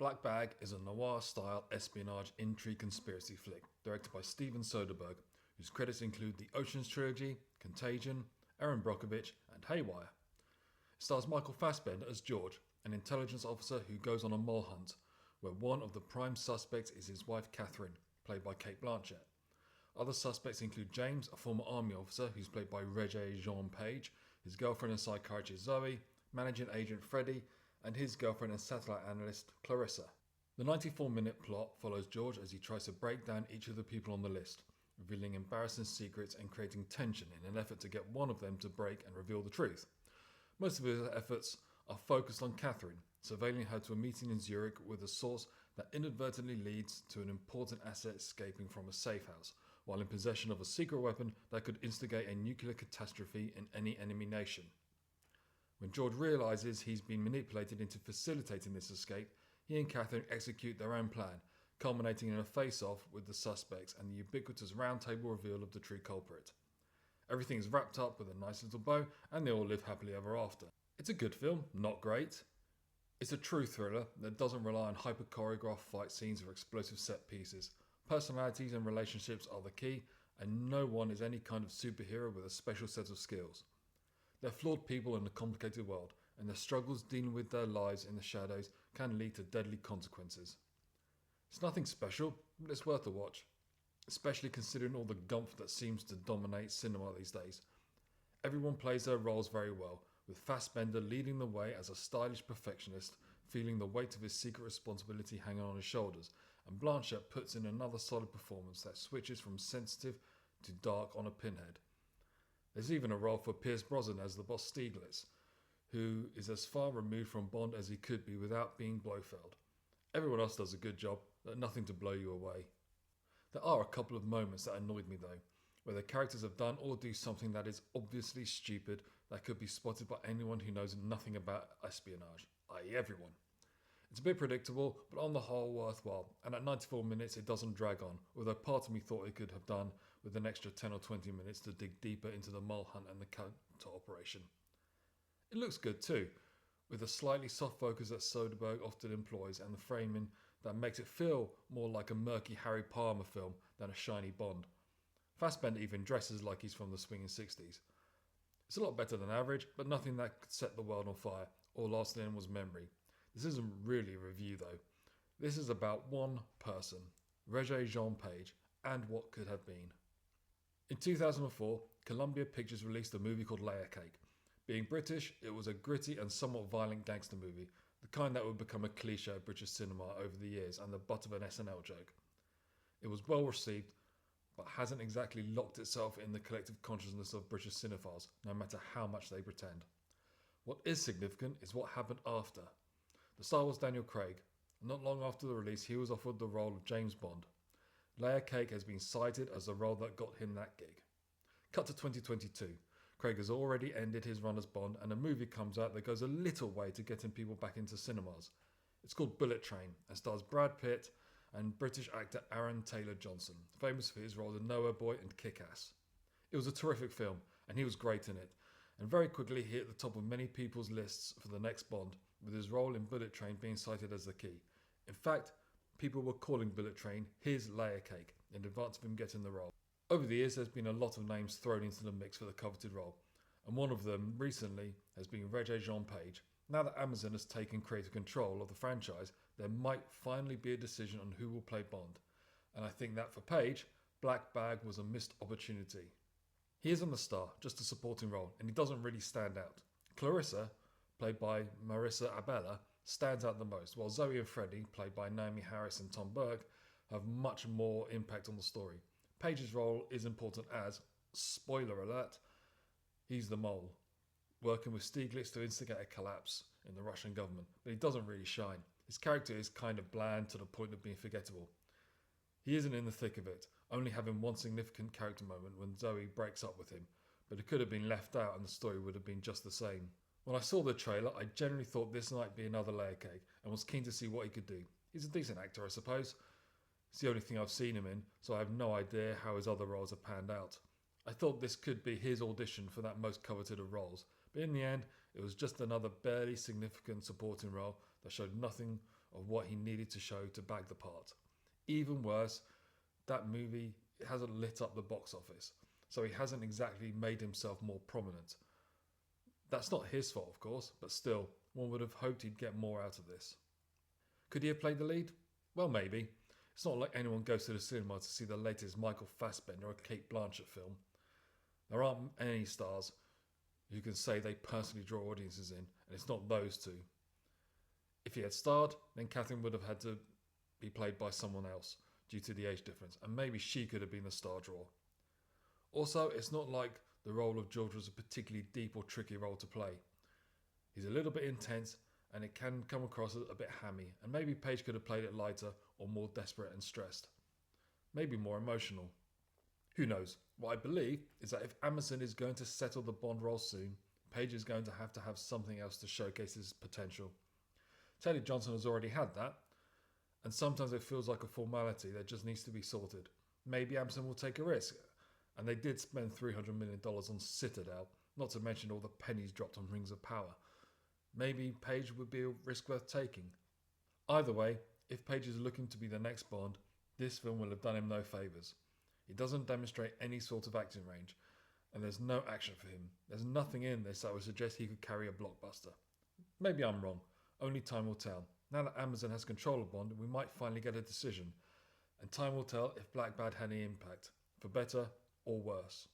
Black Bag is a noir-style espionage intrigue conspiracy flick directed by Steven Soderbergh, whose credits include the Ocean's Trilogy, Contagion, Erin Brockovich, and Haywire. It stars Michael Fassbender as George, an intelligence officer who goes on a mole hunt, where one of the prime suspects is his wife Catherine, played by Cate Blanchett. Other suspects include James, a former army officer who's played by Rene-Jean Page, his girlfriend and psychiatrist Zoe, managing agent Freddie, and his girlfriend and satellite analyst Clarissa. The 94-minute plot follows George as he tries to break down each of the people on the list, revealing embarrassing secrets and creating tension in an effort to get one of them to break and reveal the truth. Most of his efforts are focused on Catherine, surveilling her to a meeting in Zurich with a source that inadvertently leads to an important asset escaping from a safe house, while in possession of a secret weapon that could instigate a nuclear catastrophe in any enemy nation. When George realises he's been manipulated into facilitating this escape, he and Catherine execute their own plan, culminating in a face-off with the suspects and the ubiquitous round-table reveal of the true culprit. Everything is wrapped up with a nice little bow, and they all live happily ever after. It's a good film, not great. It's a true thriller that doesn't rely on hyper-choreographed fight scenes or explosive set pieces. Personalities and relationships are the key, and no one is any kind of superhero with a special set of skills. They're flawed people in a complicated world, and their struggles dealing with their lives in the shadows can lead to deadly consequences. It's nothing special, but it's worth a watch, especially considering all the gumph that seems to dominate cinema these days. Everyone plays their roles very well, with Fassbender leading the way as a stylish perfectionist, feeling the weight of his secret responsibility hanging on his shoulders, and Blanchett puts in another solid performance that switches from sensitive to dark on a pinhead. There's even a role for Pierce Brosnan as the boss Stieglitz, who is as far removed from Bond as he could be without being Blofeld. Everyone else does a good job, but nothing to blow you away. There are a couple of moments that annoyed me though, where the characters have done or do something that is obviously stupid that could be spotted by anyone who knows nothing about espionage, i.e. everyone. It's a bit predictable, but on the whole worthwhile, and at 94 minutes it doesn't drag on, although part of me thought it could have done with an extra 10 or 20 minutes to dig deeper into the mole hunt and the counter operation. It looks good too, with a slightly soft focus that Soderbergh often employs and the framing that makes it feel more like a murky Harry Palmer film than a shiny Bond. Fassbender even dresses like he's from the swinging 60s. It's a lot better than average, but nothing that could set the world on fire or last in anyone's memory. This isn't really a review though. This is about one person, Rene-Jean Page, and what could have been. In 2004, Columbia Pictures released a movie called LayerCake. Being British, it was a gritty and somewhat violent gangster movie, the kind that would become a cliché of British cinema over the years and the butt of an SNL joke. It was well received, but hasn't exactly locked itself in the collective consciousness of British cinephiles, no matter how much they pretend. What is significant is what happened after. The star was Daniel Craig. Not long after the release, he was offered the role of James Bond. LayerCake has been cited as the role that got him that gig. Cut to 2022. Craig has already ended his run as Bond, and a movie comes out that goes a little way to getting people back into cinemas. It's called Bullet Train and stars Brad Pitt and British actor Aaron Taylor-Johnson, famous for his roles in Nowhere Boy and Kick-Ass. It was a terrific film, and he was great in it, and very quickly he hit the top of many people's lists for the next Bond, with his role in Bullet Train being cited as the key. In fact, people were calling Bullet Train his LayerCake in advance of him getting the role. Over the years, there's been a lot of names thrown into the mix for the coveted role, and one of them recently has been Rene-Jean Page. Now that Amazon has taken creative control of the franchise, there might finally be a decision on who will play Bond, and I think that for Page, Black Bag was a missed opportunity. He isn't the star, just a supporting role, and he doesn't really stand out. Clarissa, played by Marissa Abela, stands out the most, while Zoe and Freddie, played by Naomi Harris and Tom Burke, have much more impact on the story. Page's role is important as, spoiler alert, he's the mole, working with Stieglitz to instigate a collapse in the Russian government, but he doesn't really shine. His character is kind of bland to the point of being forgettable. He isn't in the thick of it, only having one significant character moment when Zoe breaks up with him, but it could have been left out and the story would have been just the same. When I saw the trailer, I generally thought this might be another LayerCake and was keen to see what he could do. He's a decent actor, I suppose. It's the only thing I've seen him in, so I have no idea how his other roles have panned out. I thought this could be his audition for that most coveted of roles, but in the end, it was just another barely significant supporting role that showed nothing of what he needed to show to bag the part. Even worse, that movie hasn't lit up the box office, so he hasn't exactly made himself more prominent. That's not his fault, of course, but still, one would have hoped he'd get more out of this. Could he have played the lead? Well, maybe. It's not like anyone goes to the cinema to see the latest Michael Fassbender or Cate Blanchett film. There aren't any stars who can say they personally draw audiences in, and it's not those two. If he had starred, then Catherine would have had to be played by someone else due to the age difference, and maybe she could have been the star draw. Also, it's not like the role of George was a particularly deep or tricky role to play. He's a little bit intense, and it can come across as a bit hammy, and maybe Page could have played it lighter or more desperate and stressed. Maybe more emotional. Who knows? What I believe is that if Amazon is going to settle the Bond role soon, Page is going to have something else to showcase his potential. Taylor Johnson has already had that, and sometimes it feels like a formality that just needs to be sorted. Maybe Amazon will take a risk, and they did spend $300 million on Citadel, not to mention all the pennies dropped on Rings of Power. Maybe Page would be a risk worth taking. Either way, if Page is looking to be the next Bond, this film will have done him no favours. He doesn't demonstrate any sort of acting range, and there's no action for him. There's nothing in this that would suggest he could carry a blockbuster. Maybe I'm wrong. Only time will tell. Now that Amazon has control of Bond, we might finally get a decision. And time will tell if Black Bad had any impact, for better or worse.